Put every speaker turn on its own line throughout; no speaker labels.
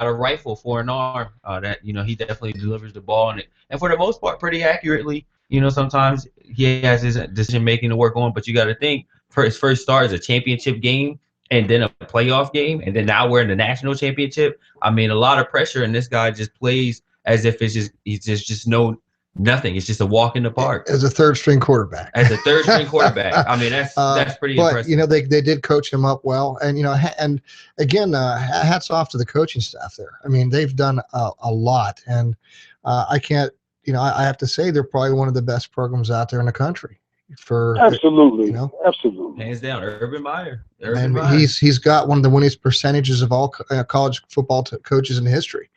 a rifle for an arm. That he definitely delivers the ball and for the most part pretty accurately. Sometimes he has his decision making to work on, but you got to think for his first start is a championship game and then a playoff game, and then now we're in the national championship. I mean, a lot of pressure, and this guy just plays as if he's just no nothing. It's just a walk in the park
as a third string quarterback.
As a third string quarterback, I mean that's pretty
but
impressive.
they did coach him up well, and and again, hats off to the coaching staff there. I mean, they've done a lot, and I can't, I have to say they're probably one of the best programs out there in the country.
Absolutely, absolutely,
hands down, Urban Meyer.
And he's got one of the winningest percentages of all college football coaches in history,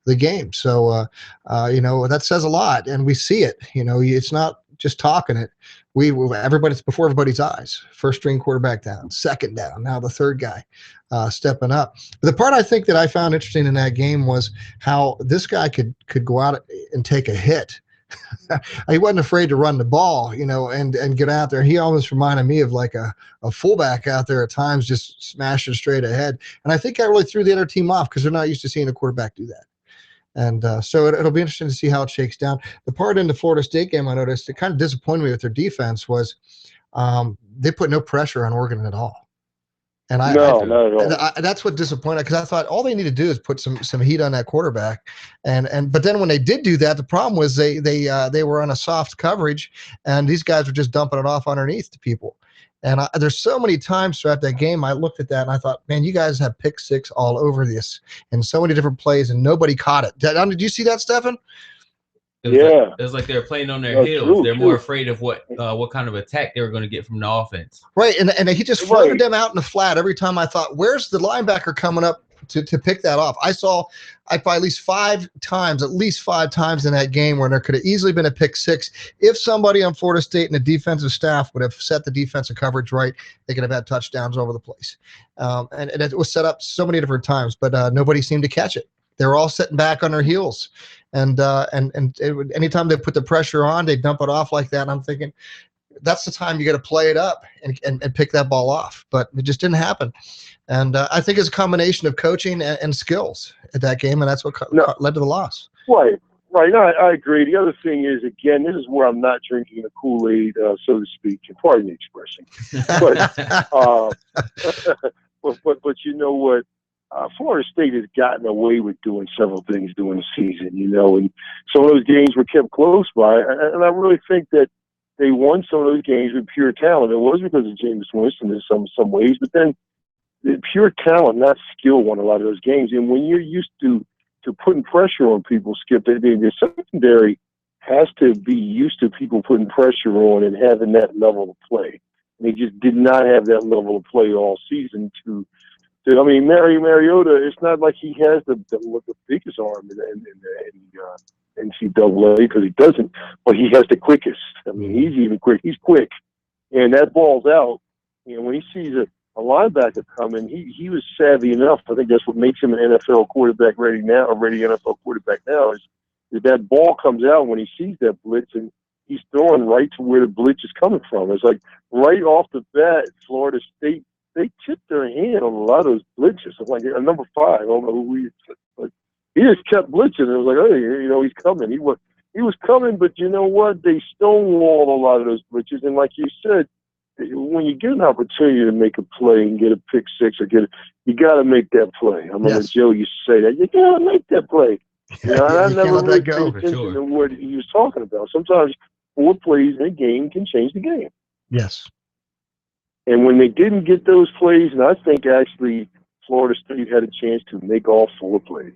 the game. So that says a lot, and we see it. It's not just talking it. Everybody's before everybody's eyes. First string quarterback down, second down, now the third guy stepping up. But the part I think that I found interesting in that game was how this guy could go out and take a hit. He wasn't afraid to run the ball, and get out there. He almost reminded me of like a fullback out there at times, just smashing straight ahead. And I think that really threw the other team off because they're not used to seeing a quarterback do that. And so it'll be interesting to see how it shakes down. The part in the Florida State game I noticed, it kind of disappointed me with their defense was they put no pressure on Oregon at all. And
not at all.
That's what disappointed, because I thought all they need to do is put some heat on that quarterback, but then when they did do that, the problem was they were on a soft coverage, and these guys were just dumping it off underneath to people. And there's so many times throughout that game I looked at that and I thought, man, you guys have pick six all over this, and so many different plays, and nobody caught it. Did you see that, Stefan?
It was like they were playing on their heels. They're more afraid of what kind of attack they were going to get from the offense.
Right, and he just floated them out in the flat every time. I thought, where's the linebacker coming up to pick that off? I saw at least five times in that game where there could have easily been a pick six. If somebody on Florida State and the defensive staff would have set the defensive coverage right, they could have had touchdowns over the place. And it was set up so many different times, but nobody seemed to catch it. They were all sitting back on their heels. And anytime they put the pressure on, they dump it off like that. And I'm thinking, that's the time you got to play it up and pick that ball off. But it just didn't happen. And I think it's a combination of coaching and skills at that game, and that's what led to the loss.
Right. No, I agree. The other thing is, again, this is where I'm not drinking the Kool-Aid, so to speak. Pardon the expression. But you know what? Florida State has gotten away with doing several things during the season, and some of those games were kept close by. And I really think that they won some of those games with pure talent. It was because of Jameis Winston in some ways, but then the pure talent, not skill, won a lot of those games. And when you're used to putting pressure on people, Skip, the secondary has to be used to people putting pressure on and having that level of play. And they just did not have that level of play all season I mean, Mariota, it's not like he has the biggest arm in the NCAA, because he doesn't, but he has the quickest. I mean, he's even quick. He's quick. And that ball's out. When he sees a linebacker coming, he was savvy enough. I think that's what makes him an NFL quarterback ready now, is that ball comes out when he sees that blitz, and he's throwing right to where the blitz is coming from. It's like right off the bat, Florida State, they tipped their hand on a lot of those blitzes. It's like a number 5, I don't know who he is, but he just kept blitzing. It was like, hey, he's coming. He was coming, but you know what? They stonewalled a lot of those blitzes. And like you said, when you get an opportunity to make a play and get a pick six you got to make that play. I remember Joe used to say that. You got to make that play. I never really paid attention to what he was talking about. Sometimes 4 plays in a game can change the game.
Yes.
And when they didn't get those plays, and I think actually Florida State had a chance to make all 4 plays.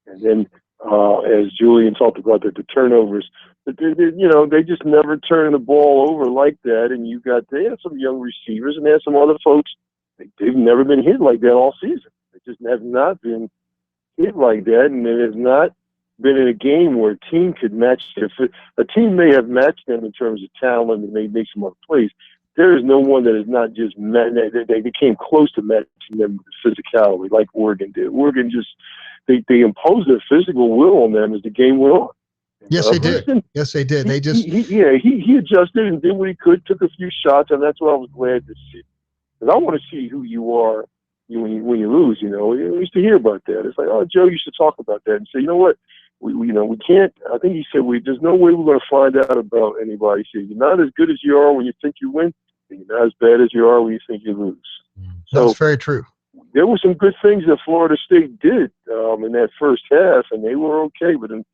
And then, as Julian talked about, the turnovers, but they just never turned the ball over like that. And they had some young receivers, and they had some other folks. They've never been hit like that all season. They just have not been hit like that, and it has not been in a game where a team could match. A team may have matched them in terms of talent and may make some other plays. There is no one that is not just they came close to matching them with physicality like Oregon did. Oregon just they imposed their physical will on them as the game went on.
Yes, they did. Yes, they did.
He adjusted and did what he could, took a few shots, and that's what I was glad to see. Because I want to see who you are, when you lose. You know, we used to hear about that. It's like, oh, Joe used to talk about that and say, you know what, we can't. I think he said there's no way we're going to find out about anybody. He said, you're not as good as you are when you think you win, and you're not as bad as you are when you think you lose. So
That's very true.
there were some good things that Florida State did in that first half, and they were okay, but then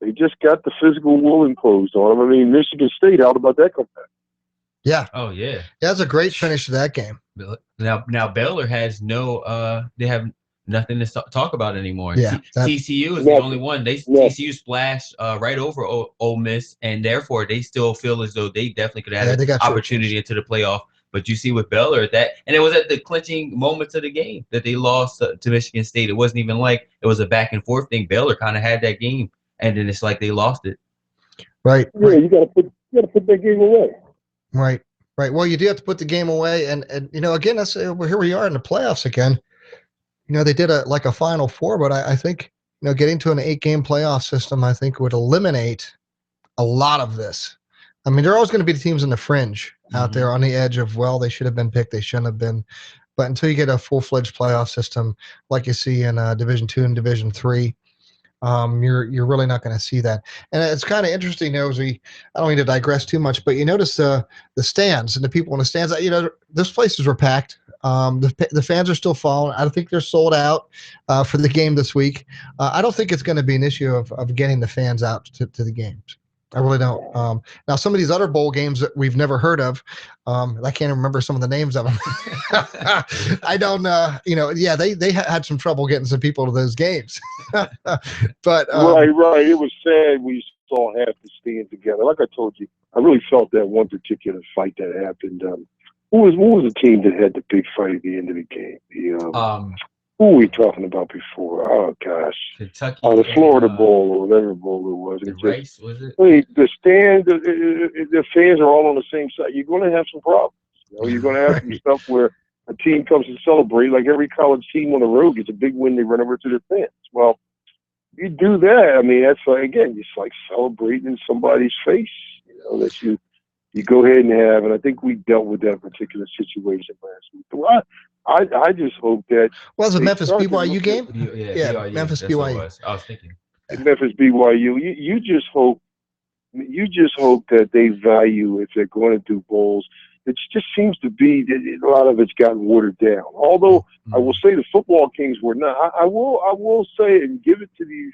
they just got the physical will imposed on them. I mean, Michigan State, how about that comeback?
Yeah.
Oh yeah.
Yeah, that's a great finish to that game.
Now Baylor has they have nothing to talk about anymore.
Yeah,
TCU is the only one. TCU splashed right over Ole Miss, and therefore they still feel as though they definitely could have an opportunity into the playoff. But you see with Baylor and it was at the clinching moments of the game that they lost to Michigan State. It wasn't even like it was a back and forth thing. Baylor kind of had that game, and then it's like they lost it.
Right.
Yeah, you got to put that game away.
Right. Right. Well, you do have to put the game away, and you know, again, here we are in the playoffs again. You know, they did a Final Four, but I think, you know, getting to an 8-game playoff system, I think would eliminate a lot of this. I mean, there are always going to be the teams in the fringe out there on the edge of, well, they should have been picked, they shouldn't have been. But until you get a full-fledged playoff system like you see in Division II and Division III, you're really not going to see that. And it's kind of interesting, I don't mean to digress too much, but you notice the stands and the people in the stands. You know, those places were packed. The fans are still falling. I don't think they're sold out for the game this week. I don't think it's going to be an issue of getting the fans out to the games. I really don't. Now, some of these other bowl games that we've never heard of, I can't remember some of the names of them. I don't, you know, yeah, they had some trouble getting some people to those games. But
right. It was sad we saw half the stand together. Like I told you, I really felt that one particular fight that happened. Who was the team that had the big fight at the end of the game? Who were we talking about before? Oh gosh,
Kentucky.
The Florida Bowl or whatever bowl it was.
Rice, was it?
The stand, the fans are all on the same side. You're going to have some problems. You know, you're going to have some stuff where a team comes to celebrate, like every college team on the road gets a big win. They run over to their fans. Well, you do that. I mean, that's like, again, it's like celebrating in somebody's face. You know, that you go ahead and have. And I think we dealt with that particular situation last week. Well, I just hope that.
Well, it was a Memphis BYU game?
Yeah, BYU,
Memphis BYU.
I was thinking.
Memphis BYU. You just hope that they value, if they're going to do bowls. It just seems to be that a lot of it's gotten watered down. Although I will say the football kings were not. I will say and give it to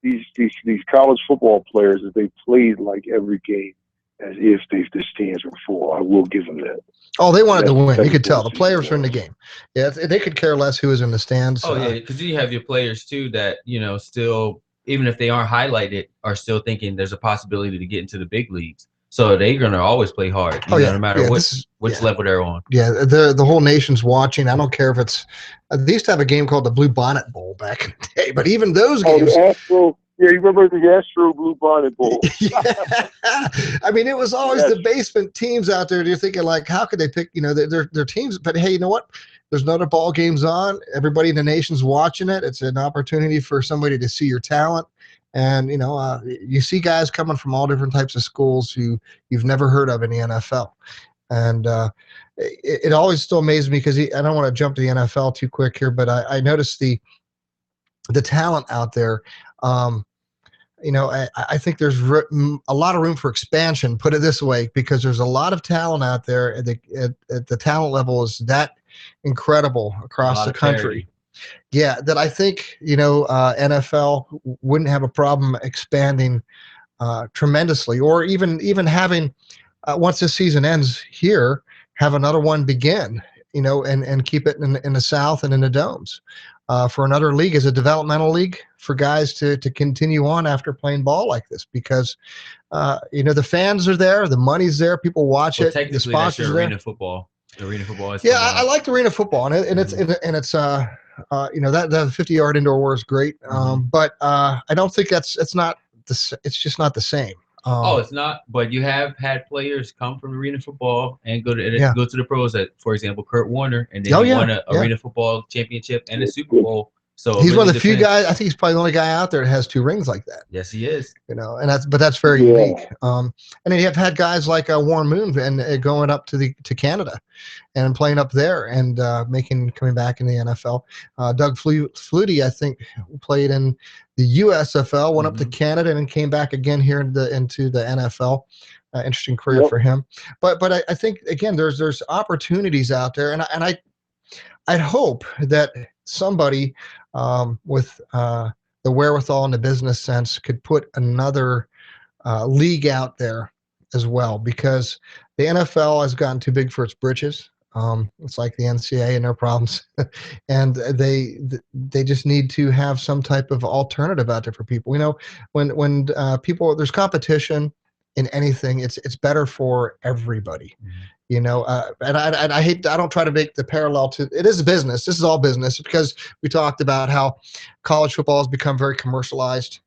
these college football players that they played like every game as if the stands were full. I will give them that.
Oh, they wanted to win. You could tell the players were in the game. Yeah, they could care less who was in the stands.
Oh yeah, because you have your players too that, you know, still, even if they aren't highlighted, are still thinking there's a possibility to get into the big leagues. So they're gonna always play hard, no matter which level they're on.
Yeah, the whole nation's watching. I don't care if it's. They used to have a game called the Blue Bonnet Bowl back in the day, but even those games.
Yeah, you remember the Astro Blue Bonnet Bowl?
Yeah. I mean, it was always the basement teams out there. You're thinking, like, how could they pick, you know, their teams? But hey, you know what? There's no other ball games on. Everybody in the nation's watching it. It's an opportunity for somebody to see your talent. And, you know, you see guys coming from all different types of schools who you've never heard of in the NFL. And it always still amazes me because I don't want to jump to the NFL too quick here, but I noticed the talent out there. You know, I think there's a lot of room for expansion, put it this way, because there's a lot of talent out there. At the talent level is that incredible across the country. Yeah, that I think, you know, NFL wouldn't have a problem expanding tremendously, or even having, once this season ends here, have another one begin, you know, and keep it in the South and in the domes. For another league as a developmental league for guys to continue on after playing ball like this, because you know, the fans are there, the money's there, people watch it, the sponsors are there.
Arena football is
I like arena football, and it's you know, that 50-yard indoor war is great, but I don't think it's just not the same.
It's not. But you have had players come from arena football and go to the pros. For example, Kurt Warner, and then he won an arena football championship and a Super Bowl. So
He's one
really
of the few
depends.
guys. I think he's probably the only guy out there that has 2 rings like that.
Yes, he is.
And that's very unique. And then you have had guys like Warren Moon and going up to Canada and playing up there and coming back in the NFL. Doug Flutie, I think, played in the USFL, went up to Canada, and then came back again here into the NFL. Interesting career for him. But I think again, there's opportunities out there, and I'd hope that somebody with the wherewithal and the business sense could put another league out there as well, because the NFL has gotten too big for its britches. It's like the NCAA and their problems, and they just need to have some type of alternative out there for people. When people, there's competition in anything, it's better for everybody. And I don't try to make the parallel to, it is a business. This is all business, because we talked about how college football has become very commercialized.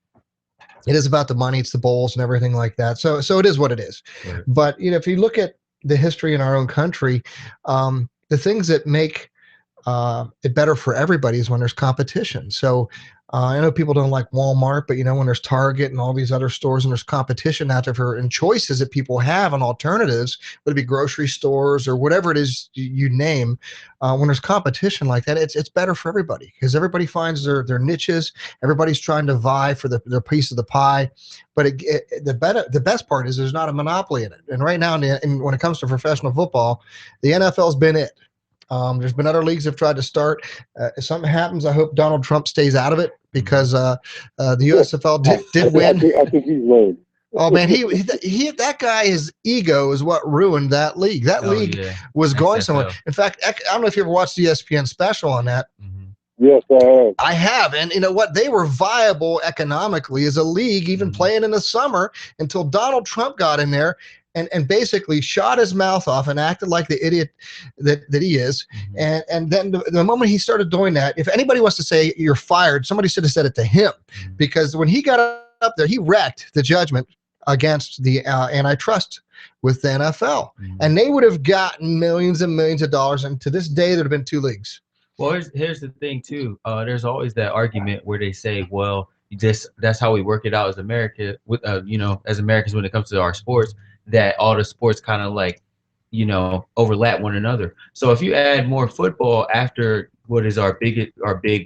It is about the money, it's the bowls and everything like that. So it is what it is. Right. But if you look at the history in our own country, the things that make it better for everybody is when there's competition. So I know people don't like Walmart, but when there's Target and all these other stores and there's competition out there and choices that people have on alternatives, whether it be grocery stores or whatever it is you name, when there's competition like that, it's better for everybody, because everybody finds their niches. Everybody's trying to vie for their piece of the pie. But the best part is there's not a monopoly in it. And right now, when it comes to professional football, the NFL's been it. There's been other leagues that have tried to start. If something happens, I hope Donald Trump stays out of it, because the USFL did win.
I think he's won.
Oh man, he that guy, his ego is what ruined that league. That league was going somewhere. In fact, I don't know if you ever watched the ESPN special on that.
Yes, I have.
I have, and you know what? They were viable economically as a league, even playing in the summer, until Donald Trump got in there and basically shot his mouth off and acted like the idiot that he is. And then the moment he started doing that, if anybody wants to say you're fired, somebody should have said it to him, because when he got up there, he wrecked the judgment against the antitrust with the NFL, and they would have gotten millions and millions of dollars. And to this day, there'd have been 2 leagues.
Well, here's the thing too. There's always that argument where they say, well, that's how we work it out as America, with as Americans, when it comes to our sports, that all the sports kind of like, overlap one another. So if you add more football after what is our big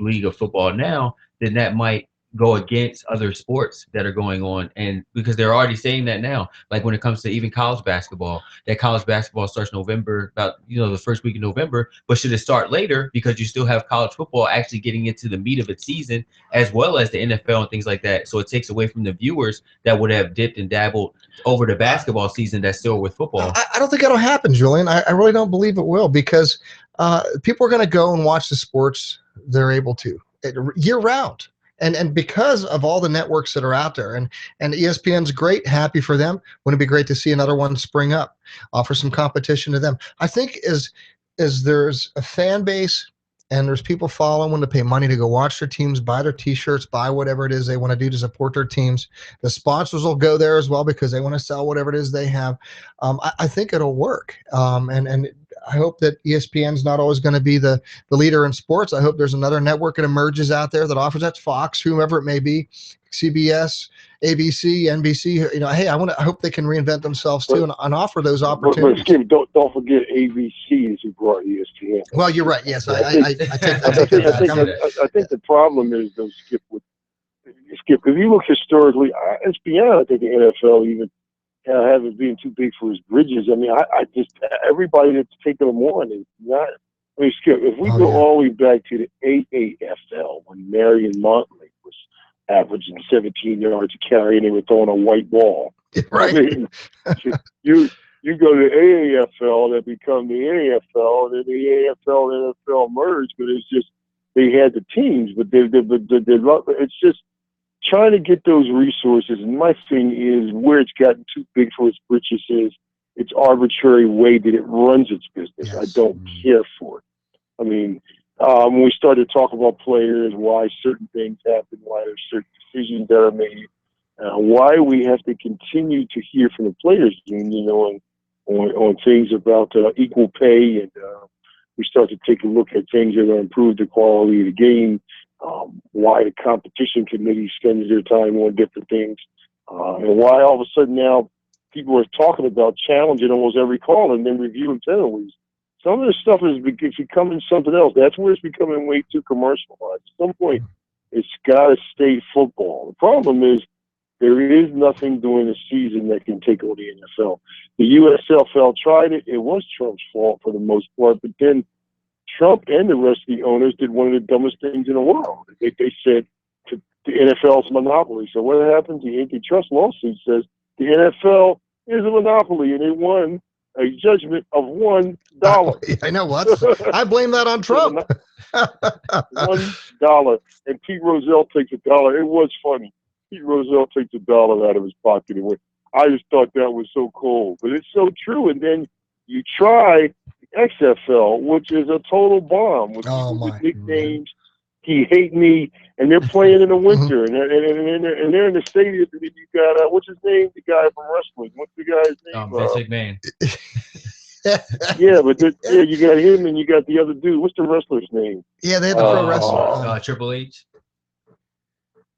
league of football now, then that might go against other sports that are going on. And because they're already saying that now, like when it comes to even college basketball, that college basketball starts November, about the first week of November, but should it start later, because you still have college football actually getting into the meat of its season, as well as the NFL and things like that. So it takes away from the viewers that would have dipped and dabbled over the basketball season that's still with football.
I don't think that'll happen, Julian. I really don't believe it will, because people are going to go and watch the sports they're able to year round. And because of all the networks that are out there, and ESPN's great, happy for them. Wouldn't it be great to see another one spring up, offer some competition to them? I think as there's a fan base and there's people following to pay money to go watch their teams, buy their T-shirts, buy whatever it is they want to do to support their teams. The sponsors will go there as well, because they want to sell whatever it is they have. I think it'll work. And I hope that ESPN's not always going to be the leader in sports. I hope there's another network that emerges out there that offers that, Fox, whomever it may be, CBS, ABC, NBC. Hey, I hope they can reinvent themselves too and offer those opportunities.
But Skip, don't forget ABC is who brought ESPN.
Well, you're right. Yes, I take
I think the problem is, though, Skip, if you look historically, it's beyond, I think, the NFL even have it being too big for his bridges. I mean, I just, everybody that's taking them on is not. I mean, Skip, if we go all the way back to the AAFL, when Marion Motley was averaging 17 yards a carry and they were throwing a white ball.
Right.
I mean, you go to AAFL, that become the AFL, and then the AFL and NFL merged, but it's just, they had the teams, but it's just trying to get those resources. And my thing is, where it's gotten too big for its britches is its arbitrary way that it runs its business. Yes. I don't care for it. I mean, when we started to talk about players, why certain things happen, why there's certain decisions that are made, why we have to continue to hear from the players union on things about equal pay, and we start to take a look at things that are improve the quality of the game. why the competition committee spends their time on different things, and why all of a sudden now people are talking about challenging almost every call and then reviewing penalties. Some of this stuff is becoming something else. That's where it's becoming way too commercialized. At some point, it's got to stay football. The problem is there is nothing during the season that can take over the NFL. The USFL tried it. It was Trump's fault for the most part, but then Trump and the rest of the owners did one of the dumbest things in the world. They said the NFL's monopoly. So what happens? The antitrust lawsuit says the NFL is a monopoly, and they won a judgment of $1.
I know what. I blame that on Trump.
$1, and Pete Rozelle takes $1. It was funny. Pete Rozelle takes $1 out of his pocket and went. I just thought that was so cool, but it's so true. And then you try XFL, which is a total bomb with nicknames. He hate me, and they're playing in the winter, and they're in the stadium. And then you got what's his name? The guy from wrestling. What's the guy's name?
Vince McMahon.
Yeah, but you got him, and you got the other dude. What's the wrestler's name?
Yeah, they had the pro wrestler.
Triple H.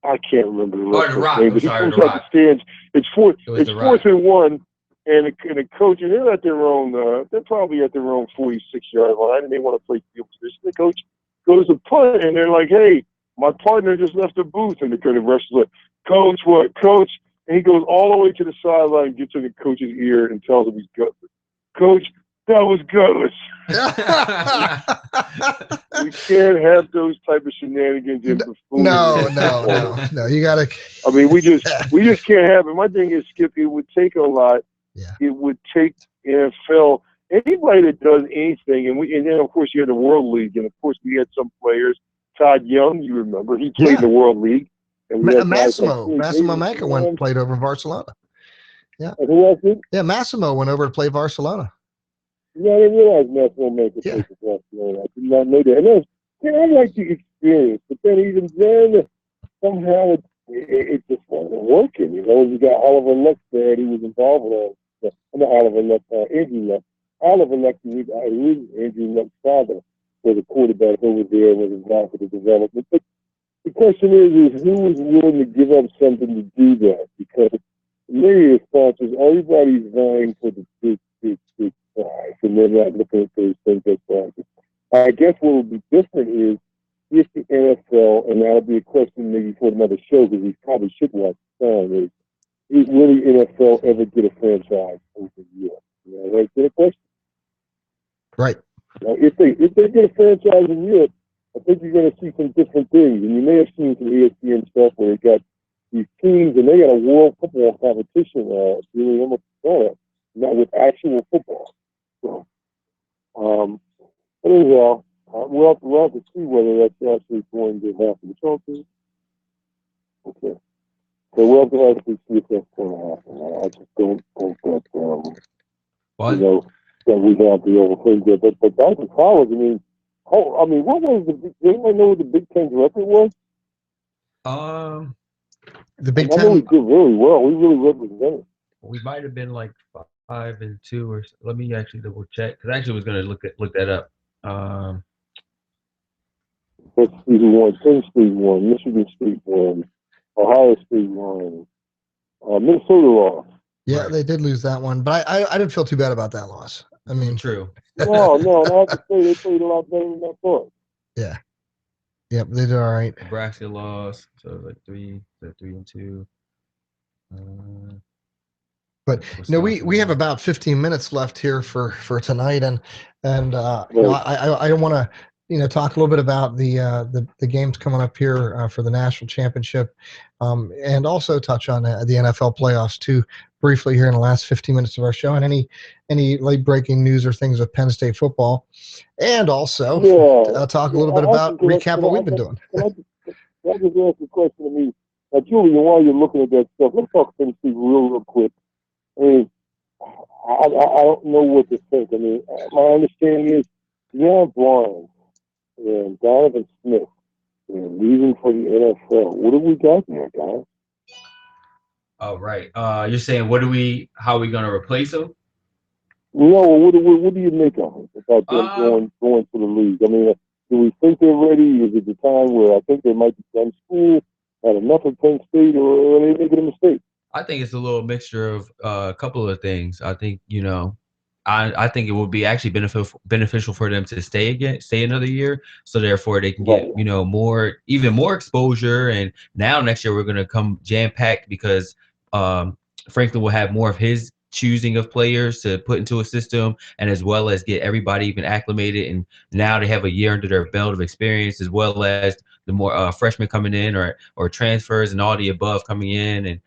I can't remember the
Or The Rock.
name, but he comes out the stands. It's fourth and 1, and the coach, and they're at their own. They're probably at their own 46-yard line, and they want to play field position. The coach goes to punt, and they're like, "Hey, my partner just left the booth," and the kind of wrestler, like, "Coach, what, coach?" And he goes all the way to the sideline, gets in the coach's ear, and tells him he's gutless. Coach, that was gutless. We can't have those type of shenanigans in buffoonery.
No. You gotta.
I mean, we just can't have it. My thing is, Skip, it would take a lot.
Yeah.
It would take NFL. Anybody that does anything, and then of course you had the World League, and of course we had some players. Todd Young, you remember, he played in the World League. And
Massimo Manca went and played over in Barcelona. Yeah.
And who else did?
Yeah, Massimo went over to play Barcelona.
Yeah, I didn't realize Massimo Manca played for Barcelona. I did not know that. And I like the experience, but then even then, somehow it just wasn't working. You know, you got Oliver Luck there, and he was involved with all. Not Oliver Luck, Andrew Luck. Oliver Luck, Andrew Luck's father, was a quarterback over there and was involved with the development. But the question is who is willing to give up something to do that? Because many of the sponsors, everybody's vying for the big prize, and they're not looking at those things as prizes. I guess what will be different is if the NFL, and that'll be a question maybe for another show because we probably should watch the song, is will the NFL ever get a franchise over Europe? You know, right? Get a question?
Right.
Now, if they get a franchise in Europe, I think you're going to see some different things. And you may have seen some ESPN stuff where they got these teams, and they got a world football competition, really almost not with actual football. So, anyhow, we'll have to see whether that's actually going to happen. Okay. So we'll have to actually see if that's going to happen. I just don't think that, that we have the old thing there. But back in college, what was does anyone know what the Big Ten's record was?
The Big
Ten. I know we did really well. We really represented.
We might have been like 5-2 or. Let me actually double check because I actually was going to look that up.
Penn State won, Michigan State won, Ohio State won, Minnesota lost.
Yeah, they did lose that one, but I didn't feel too bad about that loss. I mean,
true.
No, I have to say they played a lot better than I thought.
Yeah. Yep, they did all right.
Nebraska lost, so it was like 3-2.
But we have about 15 minutes left here for tonight, and I don't want to talk a little bit about the games coming up here for the national championship, and also touch on the NFL playoffs too briefly here in the last 15 minutes of our show, and any late breaking news or things with Penn State football, and also talk a little bit about recap what we've been doing.
Can I just ask a question to me? Julian, while you're looking at that stuff, let's talk Penn State real quick. I mean, I don't know what to think. I mean, my understanding is Deion Barnes and Donovan Smith leaving for the NFL. What have we got there, guys?
Oh, right. You're saying how are we going to replace them?
No, what do you make of it about them going to the league? I mean, Do we think they're ready? Is it the time where I think they might be done school, had enough of Penn State, or are they making a mistake?
I think it's a little mixture of a couple of things. I think, I think it would be actually beneficial for them to stay another year, so therefore they can get,
Right.
even more exposure. And now next year we're gonna come jam packed because Franklin will have more of his choosing of players to put into a system, and as well as get everybody even acclimated. And now they have a year under their belt of experience, as well as the more freshmen coming in or transfers and all the above coming in, and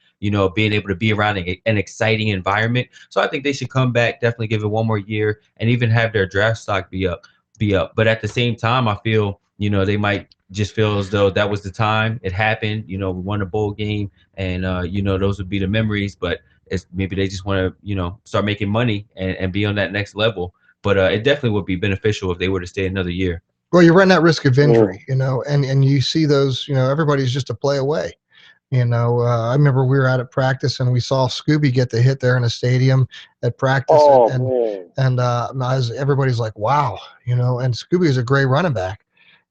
being able to be around an exciting environment. So I think they should come back, definitely give it one more year, and even have their draft stock be up. But at the same time, I feel, they might just feel as though that was the time it happened. We won a bowl game, and those would be the memories. But it's maybe they just want to, start making money and be on that next level. But it definitely would be beneficial if they were to stay another year.
Well, you run that risk of injury, and you see those, everybody's just a play away. I remember we were out at practice and we saw Scooby get the hit there in a stadium at practice, everybody's like, wow, and Scooby is a great running back,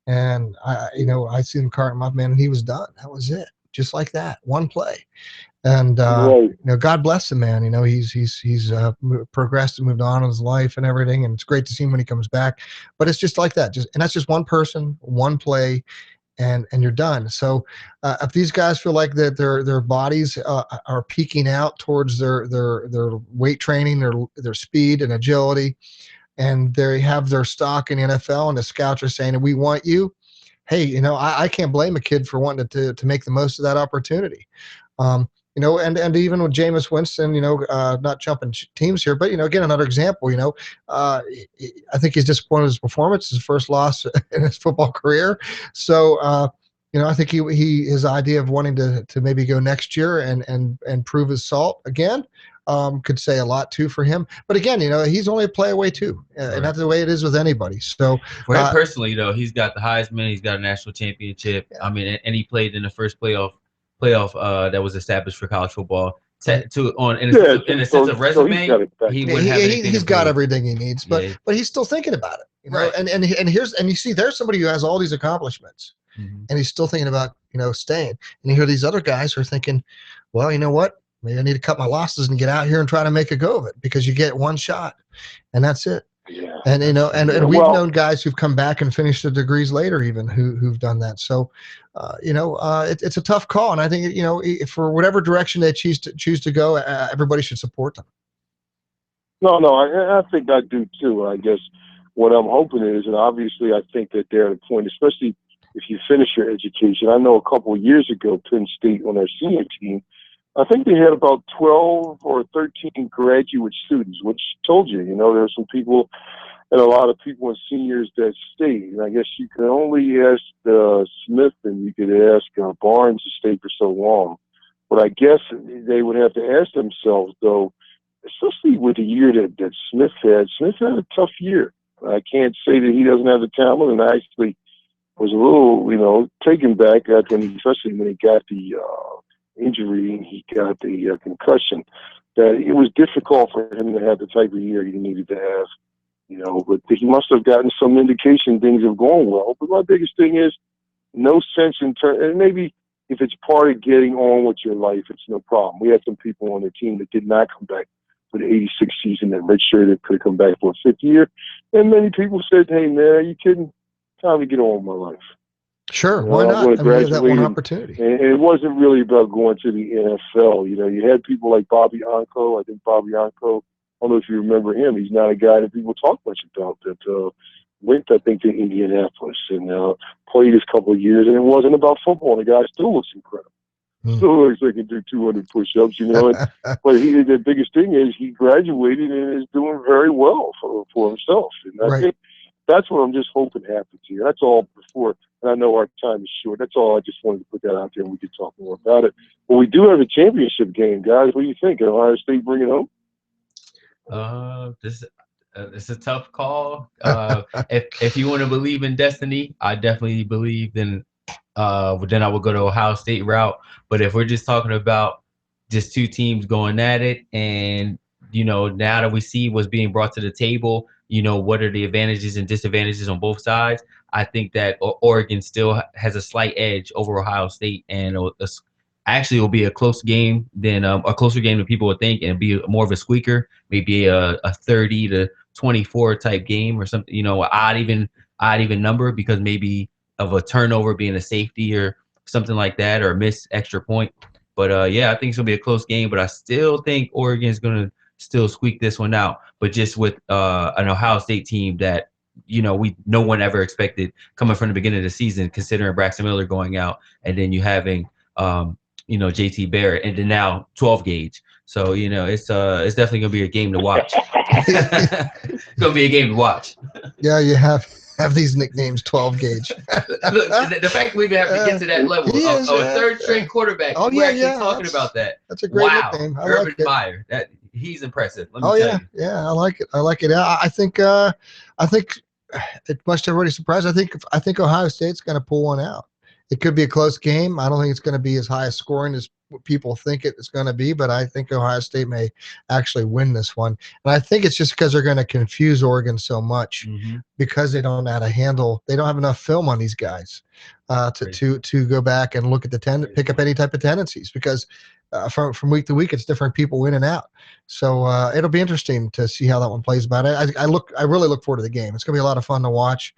and I see him carting him up, man, and he was done. That was it, just like that, one play. And God bless him, man. He's progressed and moved on in his life and everything, and it's great to see him when he comes back. But it's just like that, and that's just one person, one play, and you're done. So if these guys feel like that their bodies are peaking out towards their weight training, their speed and agility, and they have their stock in the NFL, and the scouts are saying, we want you. Hey, I can't blame a kid for wanting to make the most of that opportunity. And even with Jameis Winston, not jumping teams here, but, again, another example, I think he's disappointed with his performance, his first loss in his football career. So, I think his idea of wanting to maybe go next year and prove his salt again could say a lot too for him. But again, he's only a play away too, and that's the way it is with anybody. So
for him personally, he's got the Heisman, he's got a national championship.
Yeah.
I mean, and he played in the first playoff that was established for college football. In a sense of resume,
he's got everything he needs, but he's still thinking about it,
Right.
And you see, there's somebody who has all these accomplishments, and he's still thinking about staying. And you hear these other guys who are thinking, well, you know what? Maybe I need to cut my losses and get out here and try to make a go of it, because you get one shot, and that's it.
Yeah.
And we've known guys who've come back and finished their degrees later, even who've done that. So, it's a tough call, and I think for whatever direction they choose to go, everybody should support them.
No, I think I do too. I guess what I'm hoping is, and obviously I think that they're at a point, especially if you finish your education. I know a couple of years ago, Penn State on their senior team, I think they had about 12 or 13 graduate students, which told you, there's some people and a lot of people and seniors that stayed. And I guess you could only ask Smith and you could ask Barnes to stay for so long. But I guess they would have to ask themselves, though, especially with the year that Smith had a tough year. I can't say that he doesn't have the talent, and I actually was a little, taken back especially when he got the injury and he got the concussion, that it was difficult for him to have the type of year he needed to have, but he must have gotten some indication things have gone well. But my biggest thing is no sense and maybe if it's part of getting on with your life, it's no problem. We had some people on the team that did not come back for the 86 season that redshirted, could have come back for a fifth year. And many people said, hey, man, are you kidding? Time to get on with my life.
Sure, why not? I mean, that one opportunity.
And it wasn't really about going to the NFL. You had people like Bobby Anko. I think Bobby Anko, I don't know if you remember him. He's not a guy that people talk much about, that went, I think, to Indianapolis and played his couple of years. And it wasn't about football. The guy still looks incredible. Still looks like he can do 200 push-ups, But the biggest thing is he graduated and is doing very well for himself. And I think that's what I'm just hoping happens here. That's all before. And I know our time is short. That's all. I just wanted to put that out there and we could talk more about it. But we do have a championship game, guys. What do you think? Can Ohio State bring it home?
This it's a tough call. If you want to believe in destiny, I definitely believe then I would go to Ohio State route. But if we're just talking about just two teams going at it, and now that we see what's being brought to the table, what are the advantages and disadvantages on both sides, I think that Oregon still has a slight edge over Ohio State, and actually it will be a close game than a closer game than people would think, and be more of a squeaker, maybe a 30-24 type game or something, an odd even number, because maybe of a turnover being a safety or something like that, or a missed extra point. But yeah, I think it's gonna be a close game, but I still think Oregon's gonna still squeak this one out. But just with an Ohio State team that no one ever expected coming from the beginning of the season, considering Braxton Miller going out, and then you having JT Barrett, and then now 12 gauge. So it's definitely gonna be a game to watch. It's gonna be a game to watch.
Yeah, you have these nicknames, 12 gauge.
Look, the fact we even have to get to that level of a third string quarterback. We're actually talking about that.
That's a great nickname.
Urban Meyer. He's impressive. Let me tell you.
Yeah, I like it. I think it must everybody surprised. I think Ohio State's going to pull one out. It could be a close game. I don't think it's going to be as high a scoring as people think it's going to be, but I think Ohio State may actually win this one. And I think it's just because they're going to confuse Oregon so much, because they don't know how to handle. They don't have enough film on these guys to go back and look at pick up any type of tendencies, because from week to week it's different people in and out. So it'll be interesting to see how that one plays. About it, I really look forward to the game. It's going to be a lot of fun to watch.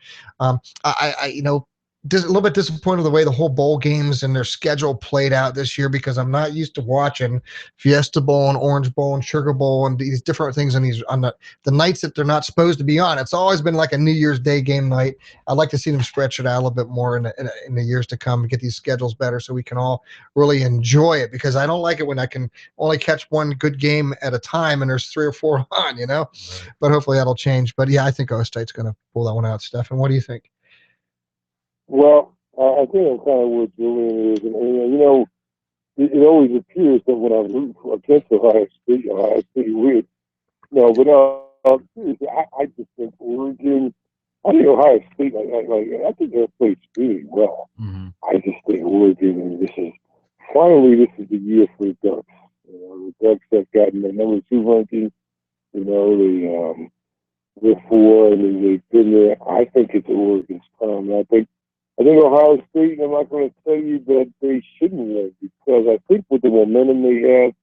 A little bit disappointed with the way the whole bowl games and their schedule played out this year, because I'm not used to watching Fiesta Bowl and Orange Bowl and Sugar Bowl and these different things on the nights that they're not supposed to be on. It's always been like a New Year's Day game night. I'd like to see them stretch it out a little bit more in the years to come and get these schedules better, so we can all really enjoy it, because I don't like it when I can only catch one good game at a time and there's 3 or 4 on, Right. But hopefully that'll change. But yeah, I think Ohio State's going to pull that one out. Stefan, what do you think?
Well, I think I'm kind of where Julian is, and it always appears that when I'm rooting against Ohio State wins. No, but seriously, I just think Oregon. I think Ohio State. I think they'll play really well.
Mm-hmm.
I just think Oregon. This is the year for the Ducks. The Ducks have gotten the number 2 ranking. They're 4, and they've been there. I think it's Oregon's time. I think Ohio State, I'm not going to tell you that they shouldn't win, because I think with the momentum they have,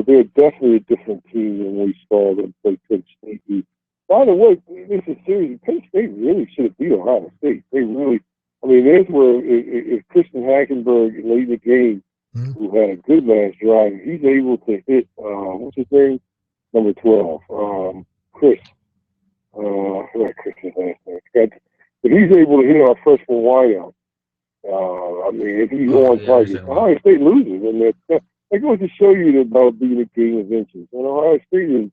they're definitely a different team than we saw them play Penn State. By the way, this is serious. Penn State really should have beat Ohio State. They really, there's where if Christian Hackenberg late in the game, who had a good last drive, he's able to hit, what's his name? Number 12, Chris. I forgot Chris's last name. If he's able to hit our freshman wideout, if he's on target, Ohio State loses, and that goes to show you about being a game of inches. And Ohio State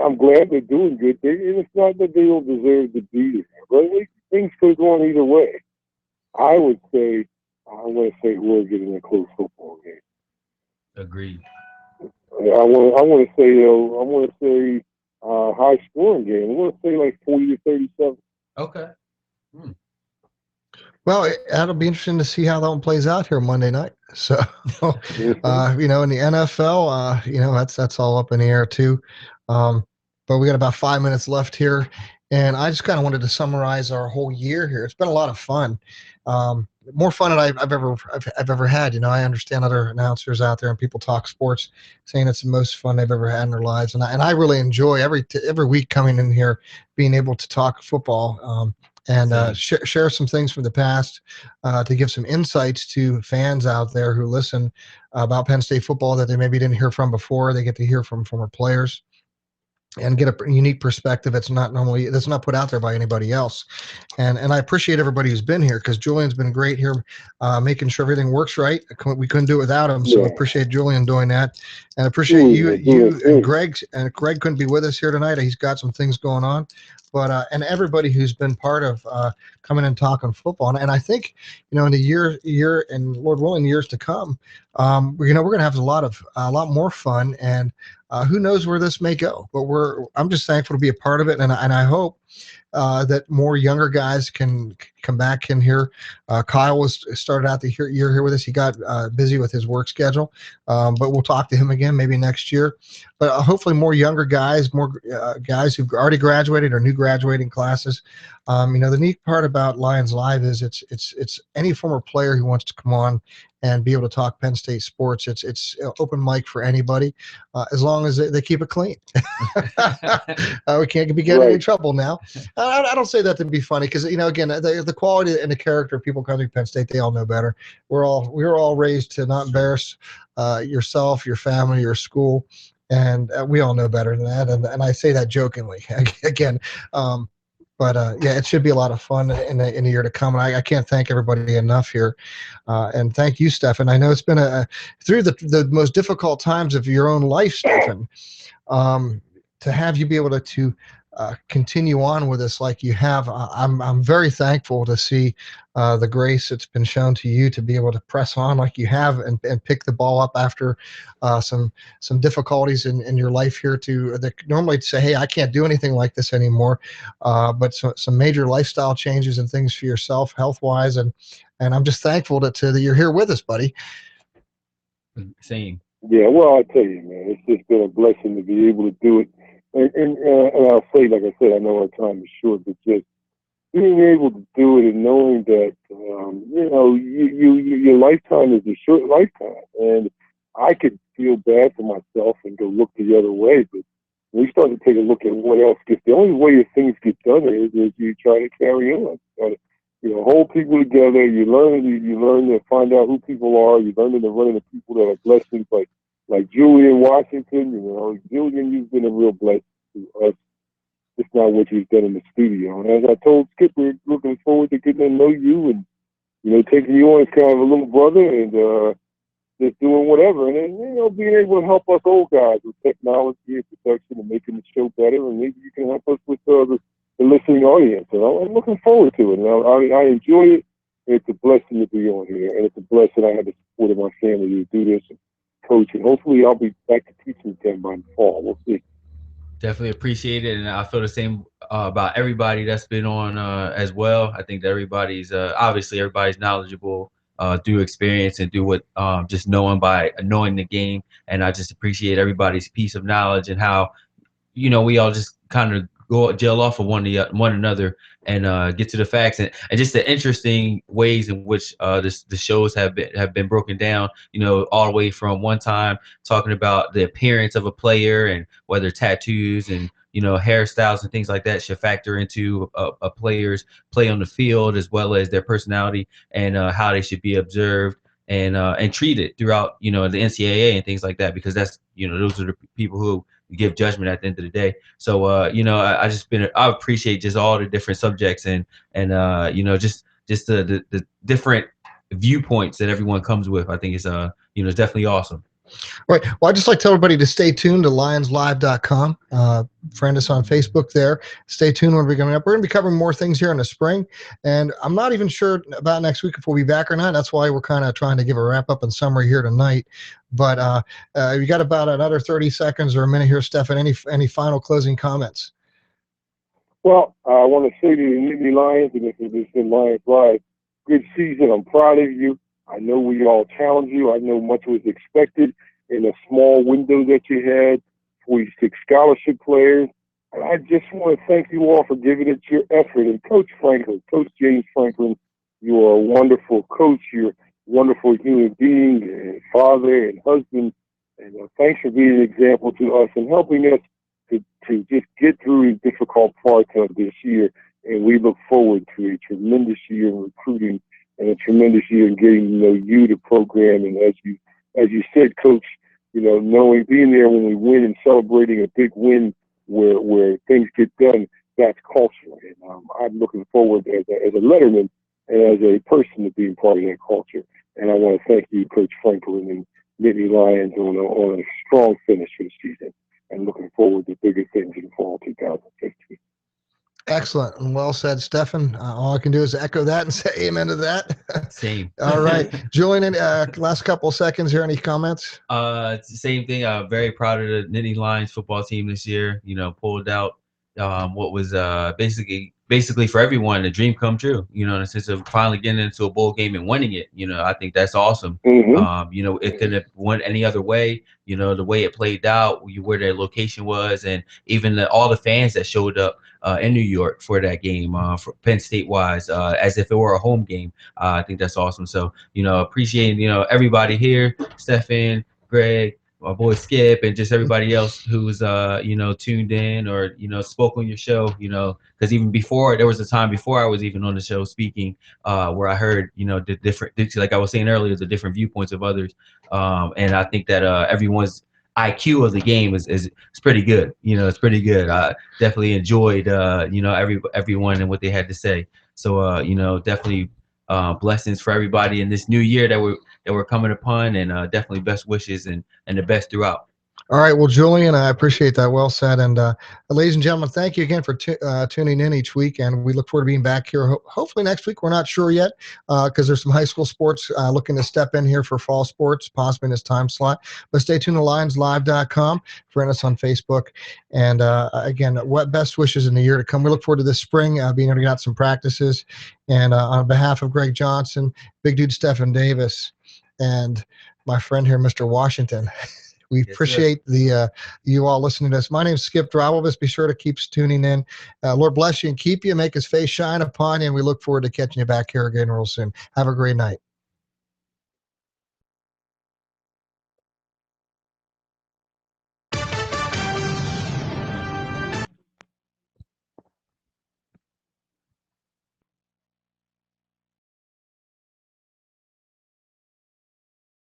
I'm glad they're doing good. And it's not that they don't deserve to be there, but things could go on either way. I would say, I'm going to say Oregon in a close football game.
Agreed.
I want to say high scoring game. I want to say like 40-37.
Okay.
Well, that'll be interesting to see how that one plays out here Monday night. So, in the NFL, that's all up in the air too. But we got about 5 minutes left here, and I just kind of wanted to summarize our whole year here. It's been a lot of fun, more fun than I've ever had. I understand other announcers out there and people talk sports, saying it's the most fun they've ever had in their lives, and I really enjoy every week coming in here, being able to talk football. And share some things from the past to give some insights to fans out there who listen about Penn State football that they maybe didn't hear from before. They get to hear from former players and get a unique perspective that's not put out there by anybody else. And I appreciate everybody who's been here, because Julian's been great here, making sure everything works right. We couldn't do it without him, so I appreciate Julian doing that. And I appreciate you and Greg. And Greg couldn't be with us here tonight. He's got some things going on. But and everybody who's been part of coming and talking football, and I think in the year and Lord willing, years to come, we're going to have a lot more fun, and who knows where this may go. But I'm just thankful to be a part of it, and I hope that more younger guys can come back in here. Kyle was started out the year here with us. He got busy with his work schedule, but we'll talk to him again maybe next year. But hopefully more younger guys, more guys who've already graduated or new graduating classes. The neat part about Lions Live is it's any former player who wants to come on and be able to talk Penn State sports. It's open mic for anybody, as long as they keep it clean. We can't be getting in trouble now. I don't say that to be funny, because again, the quality and the character of people coming to Penn State, they all know better. We were all raised to not embarrass yourself, your family, your school, and we all know better than that. And I say that jokingly again. But it should be a lot of fun in the year to come. And I can't thank everybody enough here. And thank you, Stefan. I know it's been through the most difficult times of your own life, Stefan, to have you be able to continue on with us like you have. I'm very thankful to see the grace that's been shown to you to be able to press on like you have and pick the ball up after some difficulties in your life here normally say, hey, I can't do anything like this anymore. But some major lifestyle changes and things for yourself health-wise. And I'm just thankful that you're here with us, buddy.
Same.
Yeah, well, I tell you, man, it's just been a blessing to be able to do it. And I'll say, like I said, I know our time is short, but just being able to do it and knowing that, your lifetime is a short lifetime. And I could feel bad for myself and go look the other way. But when we start to take a look at what else gets, the only way that things get done is you try to carry on. Hold people together. You learn to find out who people are. You learn to run into people that are blessings, like Julian Washington. Julian, you've been a real blessing to us. It's not what you've done in the studio. And as I told Skip, we're looking forward to getting to know you and, taking you on as kind of a little brother and just doing whatever. And then, being able to help us old guys with technology and production and making the show better. And maybe you can help us with the listening audience. And I'm looking forward to it. And I enjoy it. It's a blessing to be on here. And it's a blessing I have the support of my family to do this and coach. And hopefully I'll be back to teaching again by the fall. We'll see.
Definitely appreciate it, and I feel the same about everybody that's been on as well. I think that everybody's knowledgeable through experience and through what just knowing the game, and I just appreciate everybody's piece of knowledge and how we all just kind of gel off of one another and get to the facts and just the interesting ways in which the shows have been broken down. All the way from one time talking about the appearance of a player and whether tattoos and hairstyles and things like that should factor into a player's play on the field, as well as their personality and how they should be observed and treated throughout the NCAA and things like that, because that's those are the people who give judgment at the end of the day. So I appreciate just all the different subjects and just the different viewpoints that everyone comes with. I think it's it's definitely awesome.
Right. Well, I'd just like to tell everybody to stay tuned to lionslive.com. Friend us on Facebook there. Stay tuned when we're coming up. We're going to be covering more things here in the spring. And I'm not even sure about next week if we'll be back or not. That's why we're kind of trying to give a wrap up and summary here tonight. But you got about another 30 seconds or a minute here, Stefan. Any final closing comments?
Well, I want to say to the Nittany Lions, and if it's in Lions Live, good season. I'm proud of you. I know we all challenged you. I know much was expected in a small window that you had, 46 scholarship players. And I just want to thank you all for giving it your effort. And Coach James Franklin, you are a wonderful coach. You're a wonderful human being and father and husband. And thanks for being an example to us and helping us to just get through the difficult parts of this year. And we look forward to a tremendous year in recruiting and a tremendous year in getting to know you, the program, and as you said, Coach, knowing being there when we win and celebrating a big win where things get done, that's culture. And I'm looking forward as a letterman and as a person to being part of that culture. And I want to thank you, Coach Franklin and Nittany Lions, on a strong finish for the season, and looking forward to bigger things in fall 2015.
Excellent and well said, Stefan. All I can do is echo that and say amen to that.
Same.
All right, Julian. Last couple of seconds here. Any comments?
It's the same thing. I'm very proud of the Nittany Lions football team this year. Pulled out what was basically for everyone a dream come true. You know, in the sense of finally getting into a bowl game and winning it. You know, I think that's awesome. You know, it couldn't have went any other way. You know, the way it played out, where their location was, and even all the fans that showed up in New York for that game, for Penn State wise, as if it were a home game. I think that's awesome. So, you know, appreciating, you know, everybody here, Stefan, Greg, my boy Skip, and just everybody else who's you know, tuned in or, you know, spoke on your show, you know, because even before, there was a time before I was even on the show speaking, where I heard, you know, the different, like I was saying earlier, the different viewpoints of others, and I think that everyone's IQ of the game is pretty good. You know, it's pretty good. I definitely enjoyed you know, everyone and what they had to say. So you know, definitely blessings for everybody in this new year that we're coming upon, and definitely best wishes and the best throughout.
All right. Well, Julian, I appreciate that. Well said. And ladies and gentlemen, thank you again for tuning in each week. And we look forward to being back here. Hopefully next week. We're not sure yet because there's some high school sports looking to step in here for fall sports, possibly in this time slot. But stay tuned to lionslive.com. Friend us on Facebook. And again, what best wishes in the year to come. We look forward to this spring being able to get out some practices. And on behalf of Greg Johnson, Big Dude Stephen Davis, and my friend here, Mr. Washington, we appreciate you all listening to us. My name is Skip Drobelvis. Be sure to keep tuning in. Lord bless you and keep you, make his face shine upon you, and we look forward to catching you back here again real soon. Have a great night.